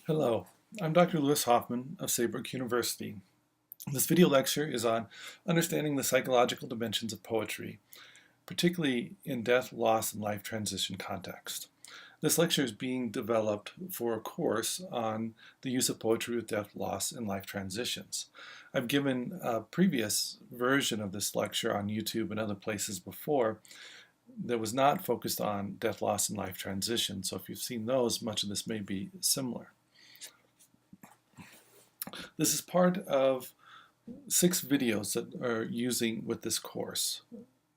Hello, I'm Dr. Lewis Hoffman of Saybrook University. This video lecture is on understanding the psychological dimensions of poetry, particularly in death, loss, and life transition context. This lecture is being developed for a course on the use of poetry with death, loss, and life transitions. I've given a previous version of this lecture on YouTube and other places before that was not focused on death, loss, and life transition. So if you've seen those, much of this may be similar. This is part of 6 videos that are using with this course.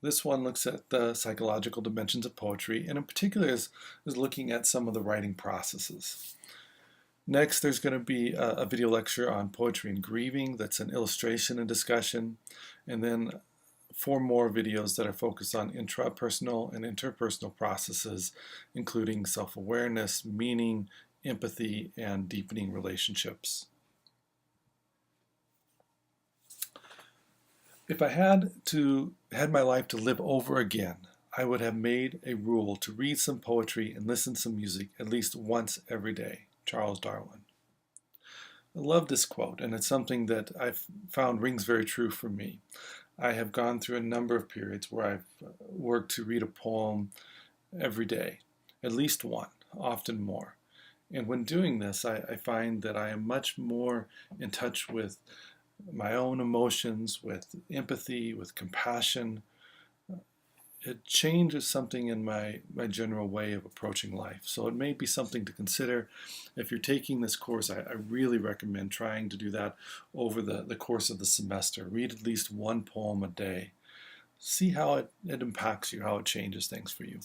This one looks at the psychological dimensions of poetry, and in particular is looking at some of the writing processes. Next, there's going to be a video lecture on poetry and grieving. That's an illustration and discussion. And then 4 more videos that are focused on intrapersonal and interpersonal processes, including self-awareness, meaning, empathy, and deepening relationships. If I had my life to live over again, I would have made a rule to read some poetry and listen to some music at least once every day. Charles Darwin. I love this quote, and it's something that I've found rings very true for me. I have gone through a number of periods where I've worked to read a poem every day, at least one, often more. And when doing this, I find that I am much more in touch with my own emotions, with empathy, with compassion. It changes something in my general way of approaching life. So it may be something to consider. If you're taking this course, I really recommend trying to do that over the course of the semester. Read at least one poem a day. See how it impacts you, how it changes things for you.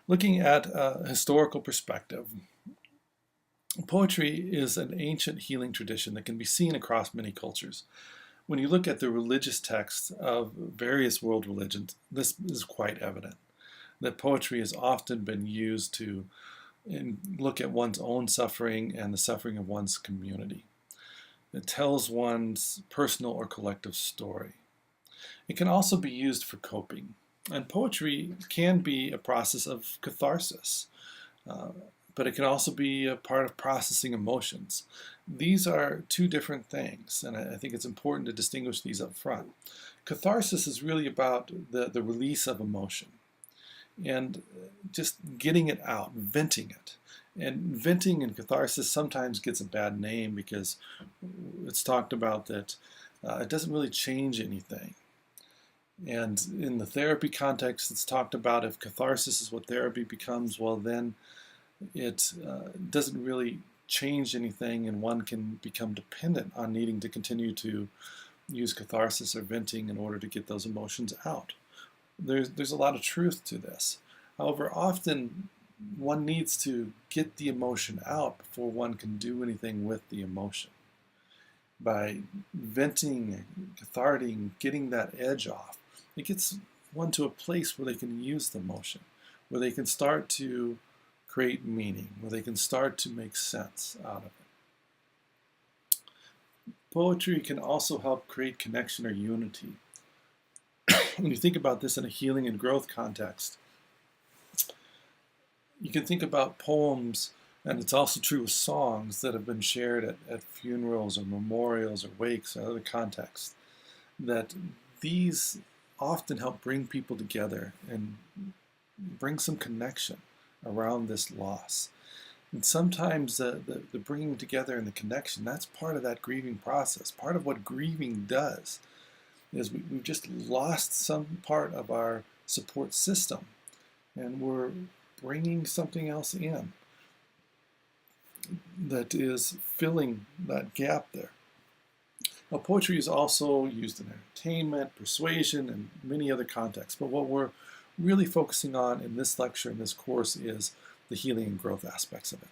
Looking at a historical perspective, poetry is an ancient healing tradition that can be seen across many cultures. When you look at the religious texts of various world religions, this is quite evident, that poetry has often been used to look at one's own suffering and the suffering of one's community. It tells one's personal or collective story. It can also be used for coping, and poetry can be a process of catharsis. But it can also be a part of processing emotions. These are 2 different things, and I think it's important to distinguish these up front. Catharsis is really about the release of emotion and just getting it out, venting it. And venting and catharsis sometimes gets a bad name because it's talked about that it doesn't really change anything. And in the therapy context, it's talked about if catharsis is what therapy becomes, well then it doesn't really change anything, and one can become dependent on needing to continue to use catharsis or venting in order to get those emotions out. There's a lot of truth to this. However, often one needs to get the emotion out before one can do anything with the emotion. By venting, catharting, getting that edge off, it gets one to a place where they can use the emotion, where they can start to create meaning, where they can start to make sense out of it. Poetry can also help create connection or unity. When you think about this in a healing and growth context, you can think about poems, and it's also true with songs that have been shared at funerals or memorials or wakes or other contexts, that these often help bring people together and bring some connection around this loss. And sometimes the bringing together and the connection, that's part of that grieving process. Part of what grieving does is we've just lost some part of our support system, and we're bringing something else in that is filling that gap there. Now, poetry is also used in entertainment, persuasion, and many other contexts, but what we're really focusing on in this lecture, in this course, is the healing and growth aspects of it.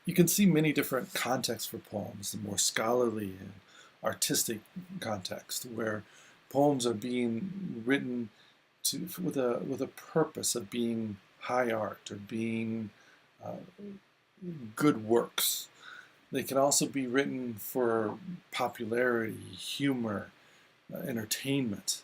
You can see many different contexts for poems, the more scholarly and artistic context, where poems are being written with a purpose of being high art or being good works. They can also be written for popularity, humor, entertainment.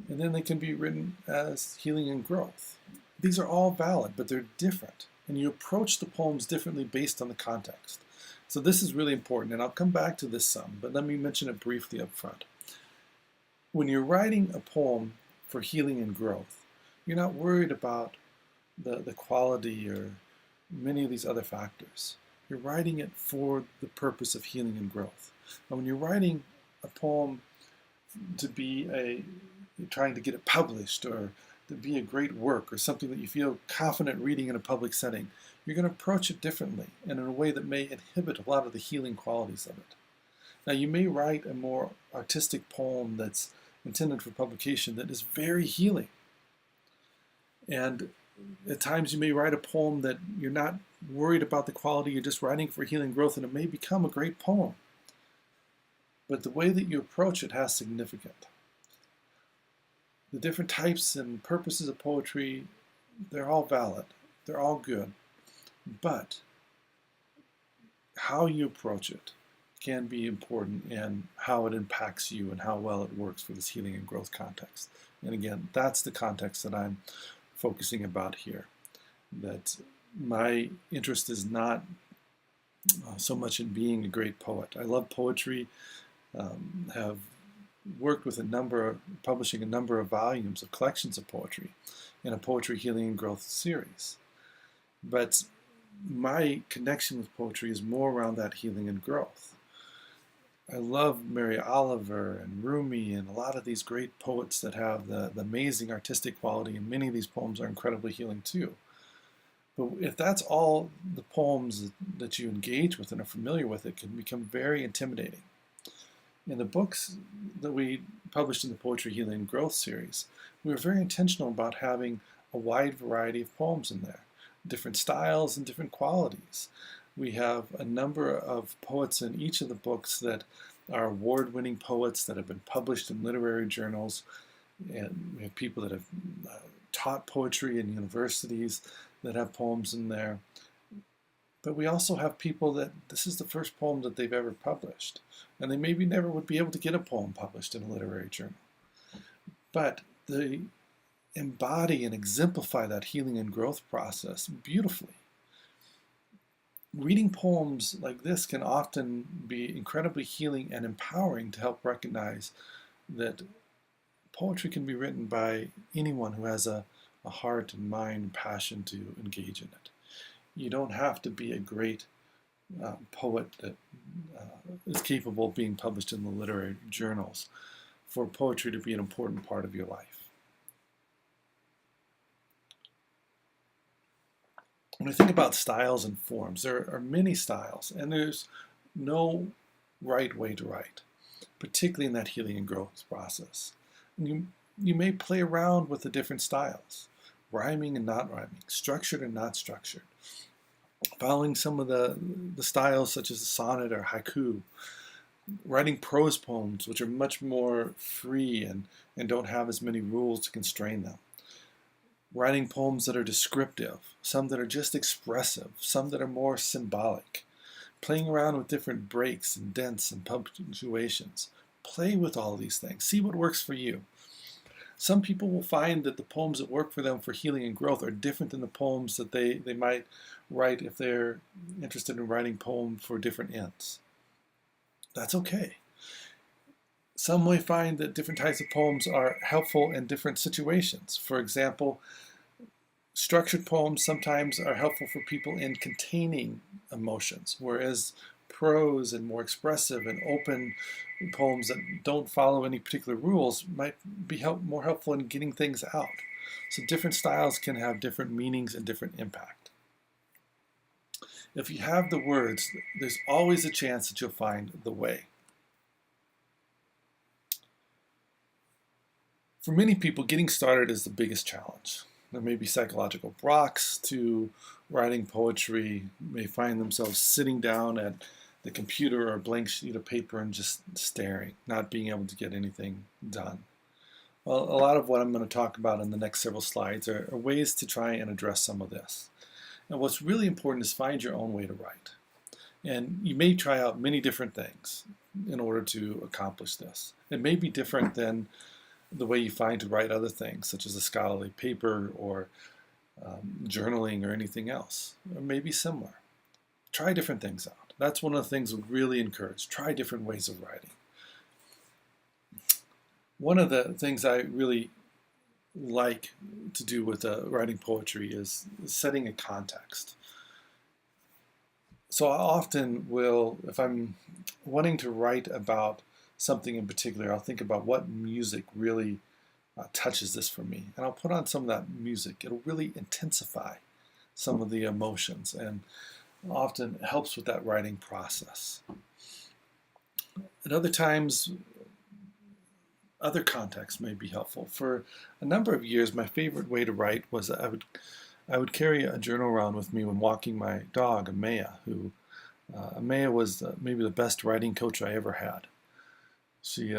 And then they can be written as healing and growth. These are all valid, but they're different. and you approach the poems differently based on the context. So this is really important, and I'll come back to this some, but let me mention it briefly up front. When you're writing a poem for healing and growth, you're not worried about the quality or many of these other factors. You're writing it for the purpose of healing and growth. And when you're writing a poem to be trying to get it published or to be a great work or something that you feel confident reading in a public setting, you're going to approach it differently and in a way that may inhibit a lot of the healing qualities of it. Now, you may write a more artistic poem that's intended for publication that is very healing. And at times you may write a poem that you're not worried about the quality, you're just writing for healing growth, and it may become a great poem. But the way that you approach it has significance. The different types and purposes of poetry, they're all valid, they're all good, but how you approach it can be important in how it impacts you and how well it works for this healing and growth context. And again, that's the context that I'm focusing about here. That my interest is not so much in being a great poet. I love poetry, have worked with publishing a number of volumes of collections of poetry in a poetry healing and growth series. But my connection with poetry is more around that healing and growth. I love Mary Oliver and Rumi and a lot of these great poets that have the amazing artistic quality, and many of these poems are incredibly healing too. But if that's all the poems that you engage with and are familiar with, it can become very intimidating. In the books that we published in the Poetry Healing and Growth series, we were very intentional about having a wide variety of poems in there, different styles and different qualities. We have a number of poets in each of the books that are award-winning poets that have been published in literary journals, and we have people that have taught poetry in universities that have poems in there. But we also have people that this is the first poem that they've ever published, and they maybe never would be able to get a poem published in a literary journal. But they embody and exemplify that healing and growth process beautifully. Reading poems like this can often be incredibly healing and empowering to help recognize that poetry can be written by anyone who has a heart and mind and passion to engage in it. You don't have to be a great poet that is capable of being published in the literary journals for poetry to be an important part of your life. When I think about styles and forms, there are many styles, and there's no right way to write, particularly in that healing and growth process. And you may play around with the different styles, rhyming and not rhyming, structured and not structured, following some of the styles such as the sonnet or haiku, writing prose poems which are much more free and don't have as many rules to constrain them. Writing poems that are descriptive, some that are just expressive, some that are more symbolic. Playing around with different breaks and dents and punctuations. Play with all these things. See what works for you. Some people will find that the poems that work for them for healing and growth are different than the poems that they might write if they're interested in writing poem for different ends. That's okay. Some may find that different types of poems are helpful in different situations. For example, structured poems sometimes are helpful for people in containing emotions, whereas prose and more expressive and open poems that don't follow any particular rules might be more helpful in getting things out. So different styles can have different meanings and different impact. If you have the words, there's always a chance that you'll find the way. For many people, getting started is the biggest challenge. There may be psychological blocks to writing poetry, may find themselves sitting down at the computer or a blank sheet of paper and just staring, not being able to get anything done. Well, a lot of what I'm going to talk about in the next several slides are ways to try and address some of this. And what's really important is find your own way to write. And you may try out many different things in order to accomplish this. It may be different than the way you find to write other things, such as a scholarly paper or journaling or anything else, or maybe similar. Try different things out. That's one of the things we really encourage. Try different ways of writing. One of the things I really like to do with writing poetry is setting a context. So I often will, if I'm wanting to write about something in particular, I'll think about what music really touches this for me. And I'll put on some of that music. It'll really intensify some of the emotions and often helps with that writing process. At other times, other contexts may be helpful. For a number of years, my favorite way to write was that I would carry a journal around with me when walking my dog, Amaya, who Amaya was maybe the best writing coach I ever had. She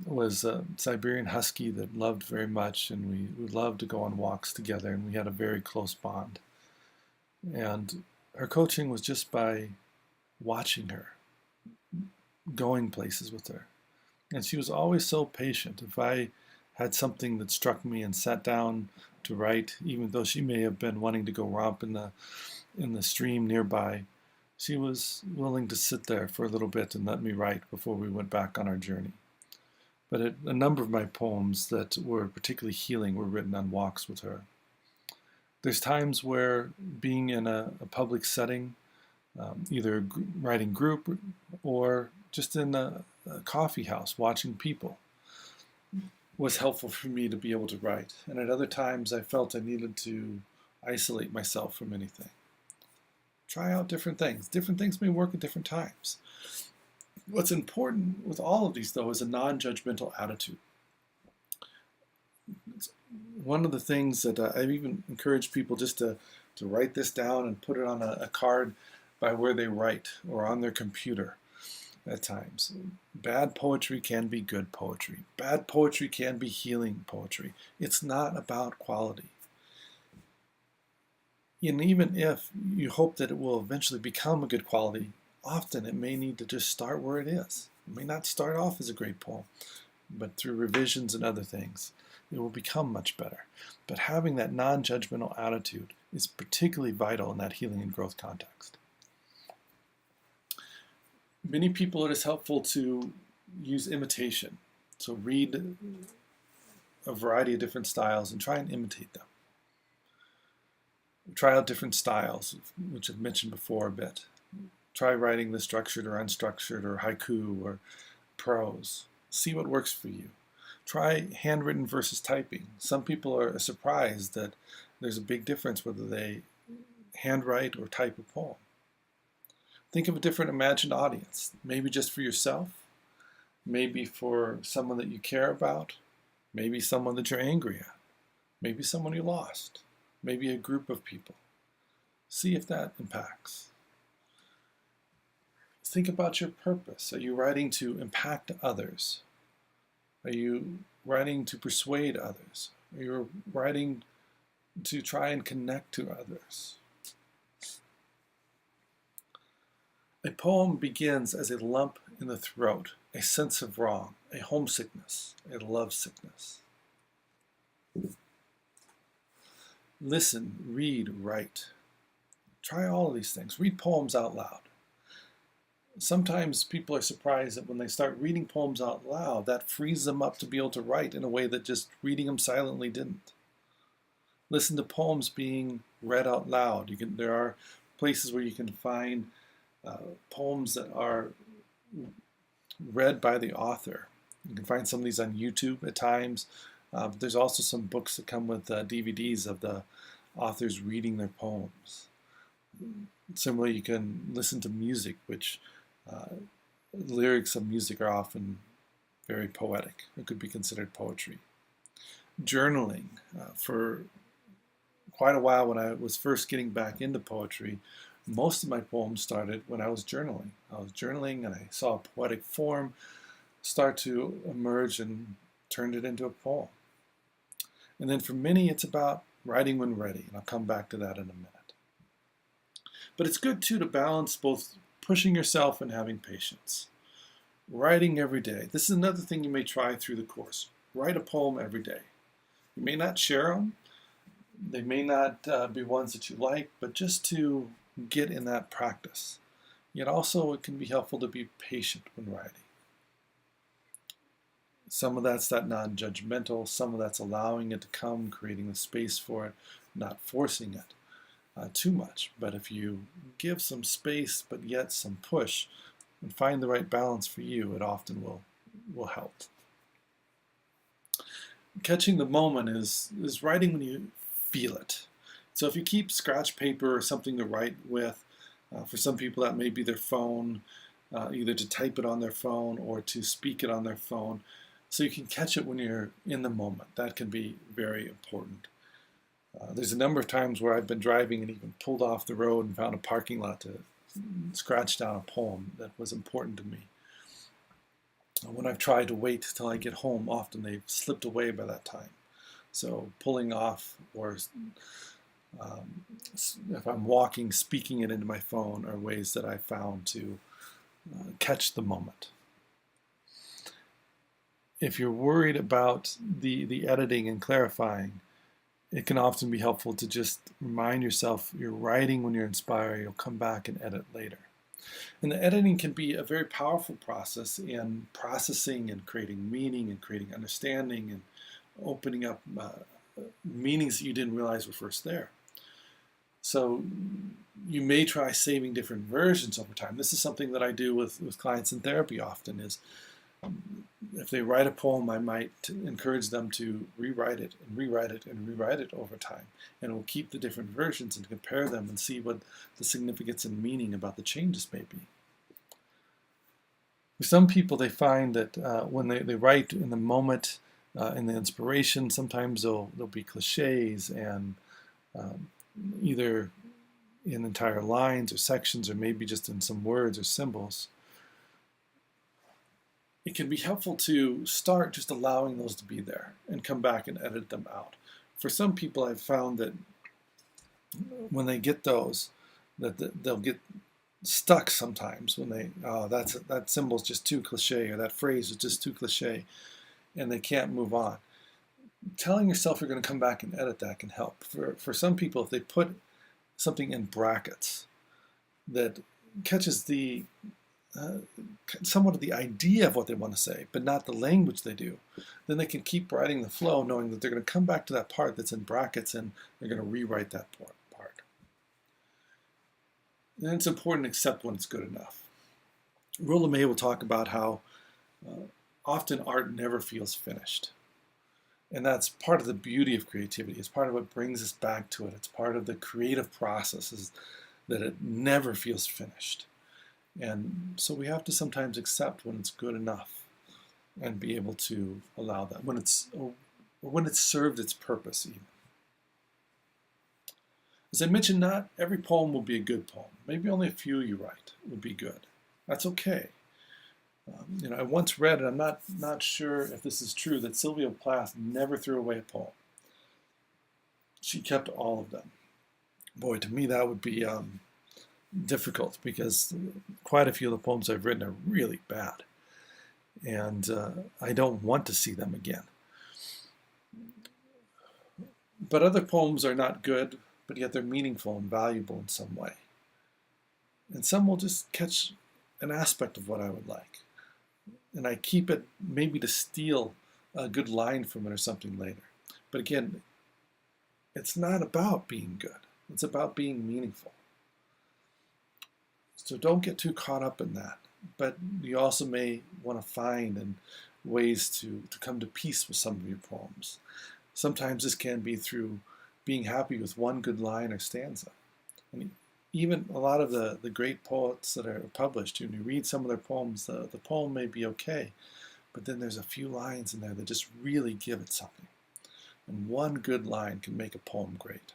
was a Siberian Husky that loved very much, and we loved to go on walks together, and we had a very close bond. And her coaching was just by watching her, going places with her. And she was always so patient. If I had something that struck me and sat down to write, even though she may have been wanting to go romp in the stream nearby, she was willing to sit there for a little bit and let me write before we went back on our journey. But a number of my poems that were particularly healing were written on walks with her. There's times where being in a public setting, either writing group or just in a coffee house watching people, was helpful for me to be able to write. And at other times I felt I needed to isolate myself from anything. Try out different things. Different things may work at different times. What's important with all of these, though, is a non-judgmental attitude. It's one of the things that I've even encouraged people just to write this down and put it on a card by where they write or on their computer at times. Bad poetry can be good poetry. Bad poetry can be healing poetry. It's not about quality. And even if you hope that it will eventually become a good quality, often it may need to just start where it is. It may not start off as a great poem, but through revisions and other things, it will become much better. But having that non-judgmental attitude is particularly vital in that healing and growth context. Many people, it is helpful to use imitation. So read a variety of different styles and try and imitate them. Try out different styles, which I've mentioned before a bit. Try writing the structured or unstructured or haiku or prose. See what works for you. Try handwritten versus typing. Some people are surprised that there's a big difference whether they handwrite or type a poem. Think of a different imagined audience, maybe just for yourself, maybe for someone that you care about, maybe someone that you're angry at, maybe someone you lost, maybe a group of people. See if that impacts. Think about your purpose. Are you writing to impact others? Are you writing to persuade others? Are you writing to try and connect to others? A poem begins as a lump in the throat, a sense of wrong, a homesickness, a lovesickness. Listen, read, write. Try all of these things. Read poems out loud. Sometimes people are surprised that when they start reading poems out loud, that frees them up to be able to write in a way that just reading them silently didn't. Listen to poems being read out loud. There are places where you can find poems that are read by the author. You can find some of these on YouTube at times. But there's also some books that come with DVDs of the authors reading their poems. Similarly, you can listen to music, which lyrics of music are often very poetic. It could be considered poetry. Journaling. For quite a while when I was first getting back into poetry, most of my poems started when I was journaling. I was journaling and I saw a poetic form start to emerge and turned it into a poem. And then for many, it's about writing when ready, and I'll come back to that in a minute. But it's good, too, to balance both pushing yourself and having patience. Writing every day. This is another thing you may try through the course. Write a poem every day. You may not share them. They may not be ones that you like, but just to get in that practice. Yet also it can be helpful to be patient when writing. Some of that's that non-judgmental, some of that's allowing it to come, creating the space for it, not forcing it too much. But if you give some space, but yet some push, and find the right balance for you, it often will help. Catching the moment is writing when you feel it. So if you keep scratch paper or something to write with, for some people that may be their phone, either to type it on their phone or to speak it on their phone, so you can catch it when you're in the moment. That can be very important. There's a number of times where I've been driving and even pulled off the road and found a parking lot to scratch down a poem that was important to me. When I've tried to wait till I get home, often they've slipped away by that time. So pulling off, or if I'm walking, speaking it into my phone are ways that I found to catch the moment. If you're worried about the editing and clarifying, it can often be helpful to just remind yourself you're writing when you're inspired, you'll come back and edit later. And the editing can be a very powerful process in processing and creating meaning and creating understanding and opening up meanings that you didn't realize were first there. So you may try saving different versions over time. This is something that I do with clients in therapy often is if they write a poem, I might encourage them to rewrite it and rewrite it and rewrite it over time. And we'll keep the different versions and compare them and see what the significance and meaning about the changes may be. For some people, they find that when they write in the moment, in the inspiration, sometimes there'll be cliches and either in entire lines or sections or maybe just in some words or symbols. It can be helpful to start just allowing those to be there and come back and edit them out. For some people, I've found that when they get those, that they'll get stuck sometimes when they, that symbol's just too cliche, or that phrase is just too cliche, and they can't move on. Telling yourself you're going to come back and edit that can help. For some people, if they put something in brackets that catches the somewhat of the idea of what they want to say, but not the language they do, then they can keep writing the flow knowing that they're going to come back to that part that's in brackets and they're going to rewrite that part. And it's important to accept when it's good enough. Rolla May will talk about how often art never feels finished. And that's part of the beauty of creativity. It's part of what brings us back to it. It's part of the creative process is that it never feels finished. And so we have to sometimes accept when it's good enough and be able to allow that when it's served its purpose even. As I mentioned, not every poem will be a good poem. Maybe only a few you write will be good. That's okay. I once read, and I'm not sure if this is true, that Sylvia Plath never threw away a poem. She kept all of them. Boy, to me that would be difficult because quite a few of the poems I've written are really bad. And I don't want to see them again. But other poems are not good, but yet they're meaningful and valuable in some way. And some will just catch an aspect of what I would like. And I keep it maybe to steal a good line from it or something later. But again, it's not about being good. It's about being meaningful. So don't get too caught up in that. But you also may want to find ways to come to peace with some of your poems. Sometimes this can be through being happy with one good line or stanza. I mean, even a lot of the great poets that are published, when you read some of their poems, the poem may be okay, but then there's a few lines in there that just really give it something. And one good line can make a poem great.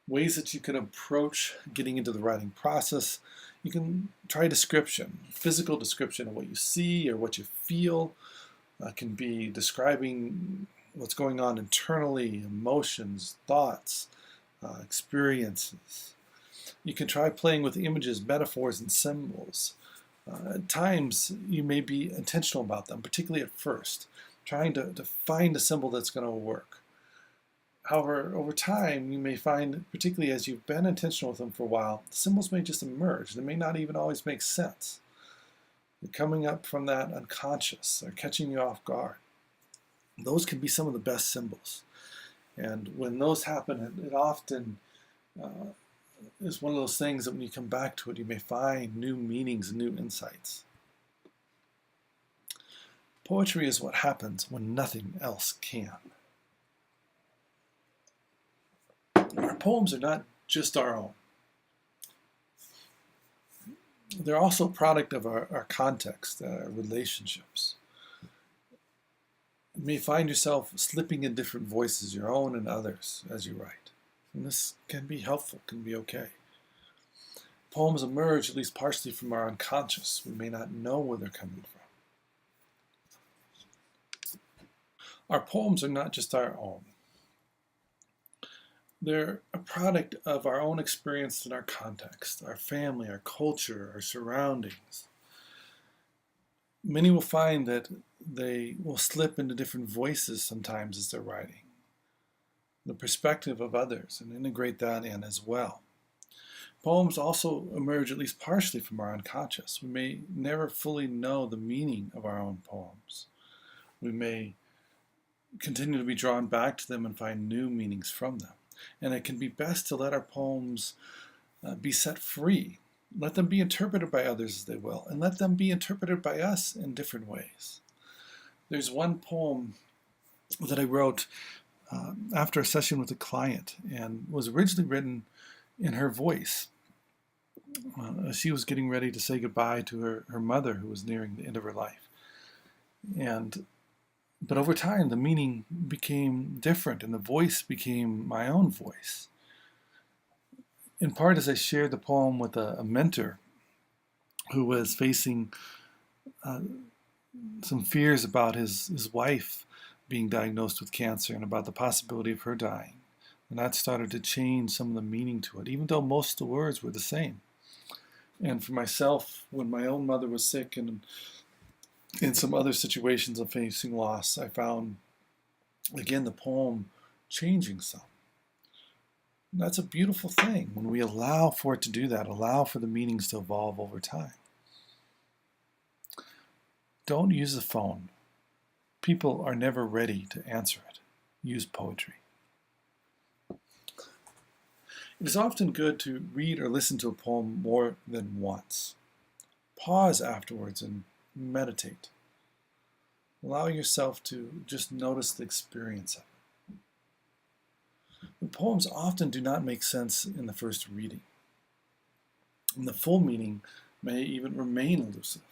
Ways that you can approach getting into the writing process, you can try description, physical description of what you see or what you feel. Can be describing what's going on internally, emotions, thoughts, experiences. You can try playing with images, metaphors, and symbols. At times, you may be intentional about them, particularly at first, trying to find a symbol that's going to work. However, over time, you may find, particularly as you've been intentional with them for a while, the symbols may just emerge. They may not even always make sense. They're coming up from that unconscious. They're catching you off guard. Those can be some of the best symbols. And when those happen, it often is one of those things that when you come back to it, you may find new meanings and new insights. Poetry is what happens when nothing else can. Our poems are not just our own. They're also a product of our context, our relationships. You may find yourself slipping in different voices, your own and others, as you write. And this can be helpful, can be okay. Poems emerge at least partially from our unconscious. We may not know where they're coming from. Our poems are not just our own. They're a product of our own experience and our context, our family, our culture, our surroundings. Many will find that they will slip into different voices sometimes as they're writing, the perspective of others, and integrate that in as well. Poems also emerge at least partially from our unconscious. We may never fully know the meaning of our own poems. We may continue to be drawn back to them and find new meanings from them. And it can be best to let our poems be set free. Let them be interpreted by others as they will, and let them be interpreted by us in different ways. There's one poem that I wrote after a session with a client, and was originally written in her voice. She was getting ready to say goodbye to her mother, who was nearing the end of her life. But over time, the meaning became different, and the voice became my own voice. In part, as I shared the poem with a mentor who was facing some fears about his wife being diagnosed with cancer and about the possibility of her dying. And that started to change some of the meaning to it, even though most of the words were the same. And for myself, when my own mother was sick and in some other situations of facing loss, I found, again, the poem changing some. And that's a beautiful thing when we allow for it to do that, allow for the meanings to evolve over time. Don't use the phone. People are never ready to answer it. Use poetry. It is often good to read or listen to a poem more than once. Pause afterwards and meditate. Allow yourself to just notice the experience of it. The poems often do not make sense in the first reading, and the full meaning may even remain elusive.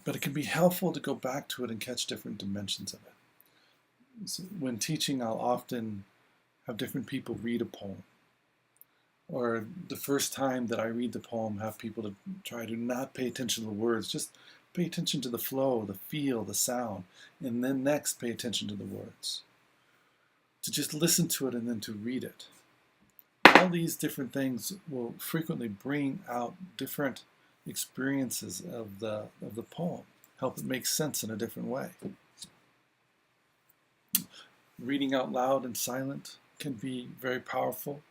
But it can be helpful to go back to it and catch different dimensions of it. So when teaching, I'll often have different people read a poem. Or the first time that I read the poem, have people to try to not pay attention to the words, just pay attention to the flow, the feel, the sound, and then next pay attention to the words. To just listen to it and then to read it. All these different things will frequently bring out different experiences of the poem, help it make sense in a different way. Reading out loud and silent can be very powerful.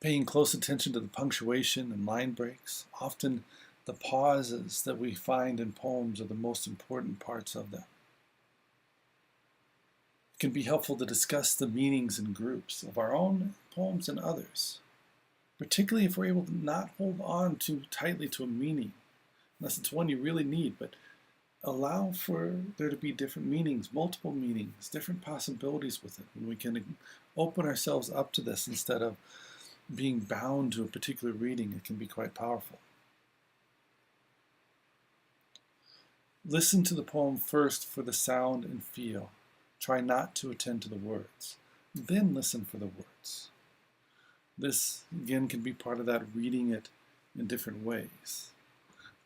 Paying close attention to the punctuation and line breaks. Often the pauses that we find in poems are the most important parts of them. It can be helpful to discuss the meanings in groups of our own poems and others, particularly if we're able to not hold on too tightly to a meaning, unless it's one you really need, but allow for there to be different meanings, multiple meanings, different possibilities with it, and we can open ourselves up to this instead of being bound to a particular reading. It can be quite powerful. Listen to the poem first for the sound and feel. Try not to attend to the words. Then listen for the words. This, again, can be part of that reading it in different ways.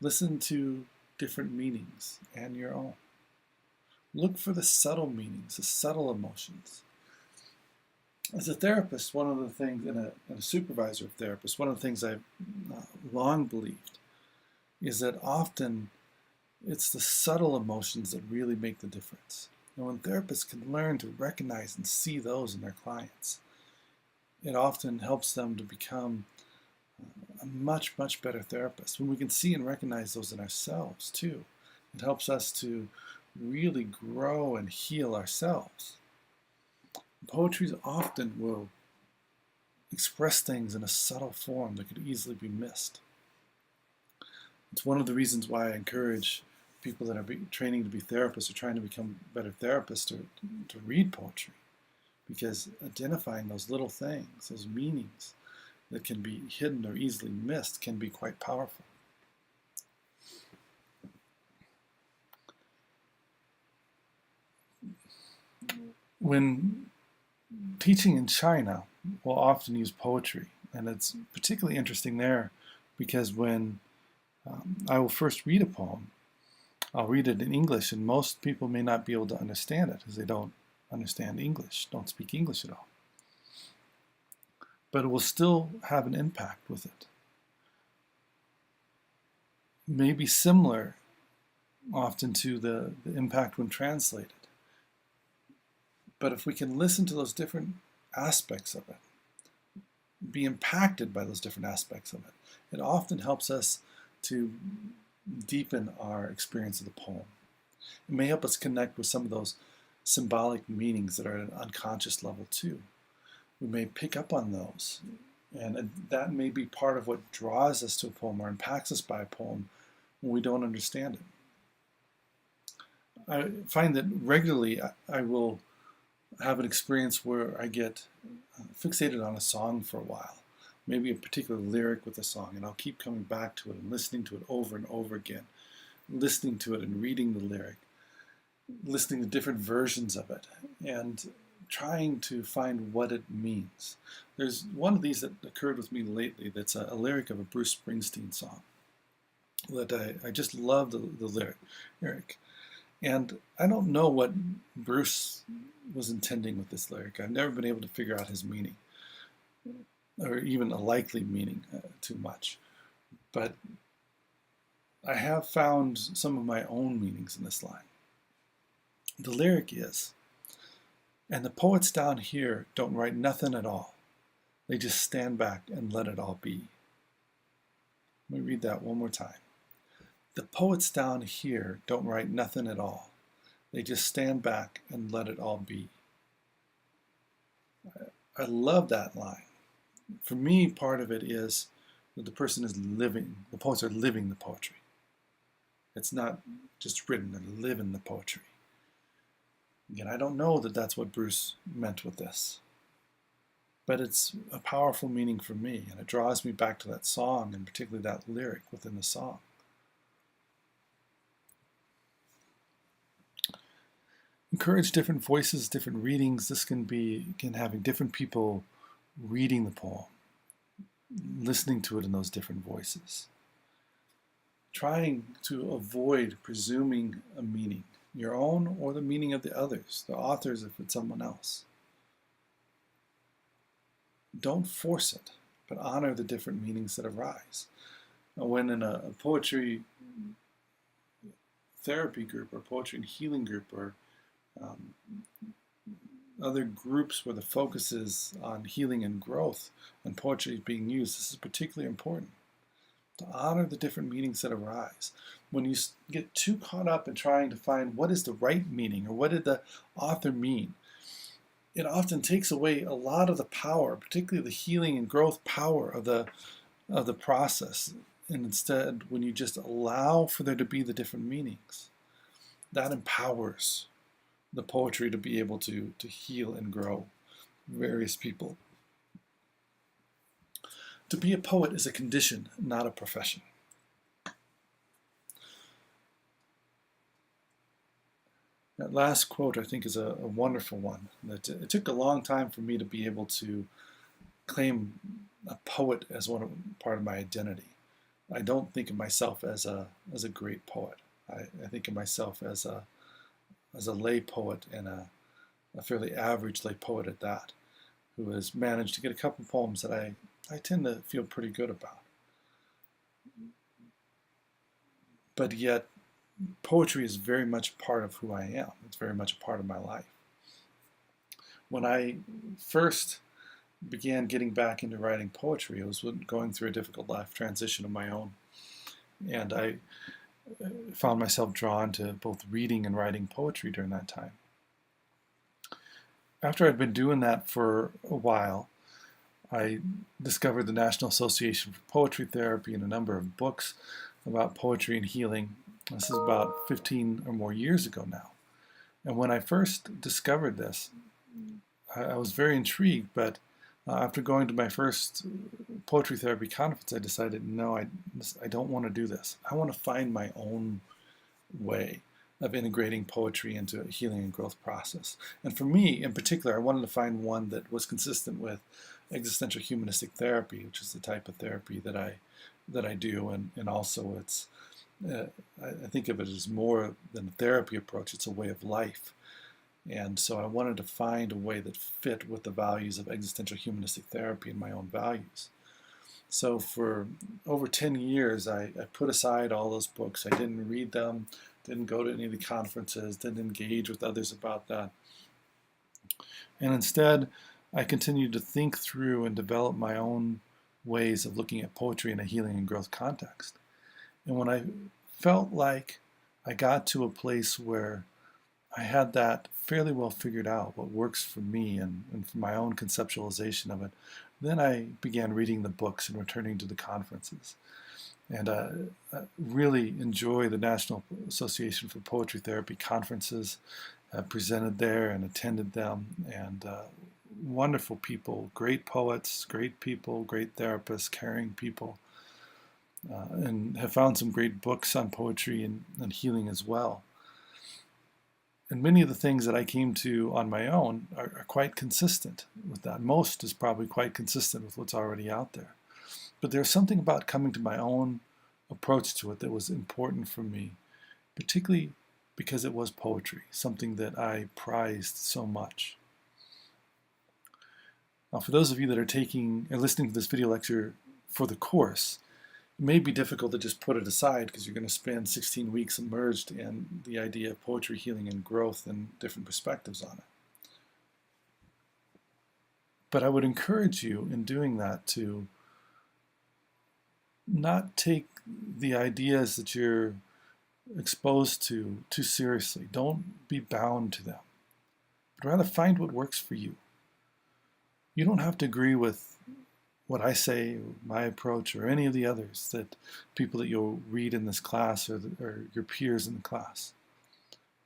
Listen to different meanings and your own. Look for the subtle meanings, the subtle emotions. As a therapist, one of the things, and a supervisor of therapists, one of the things I've long believed is that often it's the subtle emotions that really make the difference. And when therapists can learn to recognize and see those in their clients, it often helps them to become a much, much better therapist. When we can see and recognize those in ourselves too, it helps us to really grow and heal ourselves. Poetry often will express things in a subtle form that could easily be missed. It's one of the reasons why I encourage people that are training to be therapists or trying to become better therapists to read poetry, because identifying those little things, those meanings that can be hidden or easily missed, can be quite powerful. When teaching in China, we'll often use poetry, and it's particularly interesting there because when I will first read a poem, I'll read it in English, and most people may not be able to understand it because they don't understand English, don't speak English at all. But it will still have an impact with it. It may be similar often to the impact when translated. But if we can listen to those different aspects of it, be impacted by those different aspects of it, it often helps us to deepen our experience of the poem. It may help us connect with some of those symbolic meanings that are at an unconscious level too. We may pick up on those, and that may be part of what draws us to a poem or impacts us by a poem when we don't understand it. I find that regularly I will have an experience where I get fixated on a song for a while, maybe a particular lyric with a song, and I'll keep coming back to it and listening to it over and over again, listening to it and reading the lyric, listening to different versions of it, and trying to find what it means. There's one of these that occurred with me lately that's a lyric of a Bruce Springsteen song that I just love the lyric. And I don't know what Bruce was intending with this lyric. I've never been able to figure out his meaning, or even a likely meaning too much. But I have found some of my own meanings in this line. The lyric is, "And the poets down here don't write nothing at all. They just stand back and let it all be." Let me read that one more time. "The poets down here don't write nothing at all. They just stand back and let it all be." I love that line. For me, part of it is that the person is living, the poets are living the poetry. It's not just written, they're living the poetry. Again, I don't know that that's what Bruce meant with this, but it's a powerful meaning for me, and it draws me back to that song, and particularly that lyric within the song. Encourage different voices, different readings. This can having different people reading the poem, listening to it in those different voices. Trying to avoid presuming a meaning, your own or the meaning of the others, the authors if it's someone else. Don't force it, but honor the different meanings that arise. When in a poetry therapy group or poetry and healing group or other groups where the focus is on healing and growth and poetry is being used, this is particularly important, to honor the different meanings that arise. When you get too caught up in trying to find what is the right meaning or what did the author mean, it often takes away a lot of the power, particularly the healing and growth power of the process. And instead, when you just allow for there to be the different meanings, that empowers the poetry to be able to heal and grow various people. To be a poet is a condition, not a profession. That last quote, I think, is a wonderful one. That it took a long time for me to be able to claim a poet as part of my identity. I don't think of myself as a great poet. I think of myself as a lay poet, and a fairly average lay poet at that, who has managed to get a couple poems that I tend to feel pretty good about. But yet, poetry is very much a part of who I am. It's very much a part of my life. When I first began getting back into writing poetry, I was going through a difficult life transition of my own. And I found myself drawn to both reading and writing poetry during that time. After I'd been doing that for a while, I discovered the National Association for Poetry Therapy and a number of books about poetry and healing. This is about 15 or more years ago now. And when I first discovered this, I was very intrigued, but after going to my first poetry therapy conference, I decided, no, I don't want to do this. I want to find my own way of integrating poetry into a healing and growth process. And for me, in particular, I wanted to find one that was consistent with existential humanistic therapy, which is the type of therapy that I do, and also it's I think of it as more than a therapy approach. It's a way of life. And so I wanted to find a way that fit with the values of existential humanistic therapy and my own values. So for over 10 years, I put aside all those books. I didn't read them, didn't go to any of the conferences, didn't engage with others about that. And instead, I continued to think through and develop my own ways of looking at poetry in a healing and growth context. And when I felt like I got to a place where I had that fairly well figured out, what works for me and for my own conceptualization of it, then I began reading the books and returning to the conferences. And I really enjoy the National Association for Poetry Therapy conferences. I presented there and attended them, and wonderful people, great poets, great people, great therapists, caring people, and have found some great books on poetry and healing as well. And many of the things that I came to on my own are quite consistent with that. Most is probably quite consistent with what's already out there. But there's something about coming to my own approach to it that was important for me, particularly because it was poetry, something that I prized so much. Now, for those of you that are listening to this video lecture for the course, it may be difficult to just put it aside because you're going to spend 16 weeks immersed in the idea of poetry, healing, and growth and different perspectives on it. But I would encourage you in doing that to not take the ideas that you're exposed to too seriously. Don't be bound to them, but rather find what works for you. You don't have to agree with what I say, or my approach, or any of the others that people that you'll read in this class or your peers in the class.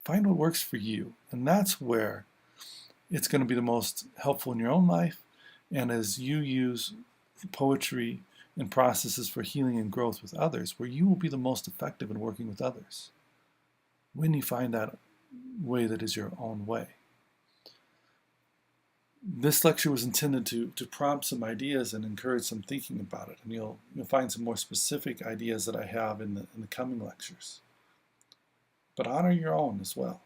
Find what works for you, and that's where it's going to be the most helpful in your own life, and as you use poetry and processes for healing and growth with others, where you will be the most effective in working with others, when you find that way that is your own way. This lecture was intended to prompt some ideas and encourage some thinking about it, and you'll find some more specific ideas that I have in the coming lectures. But honor your own as well.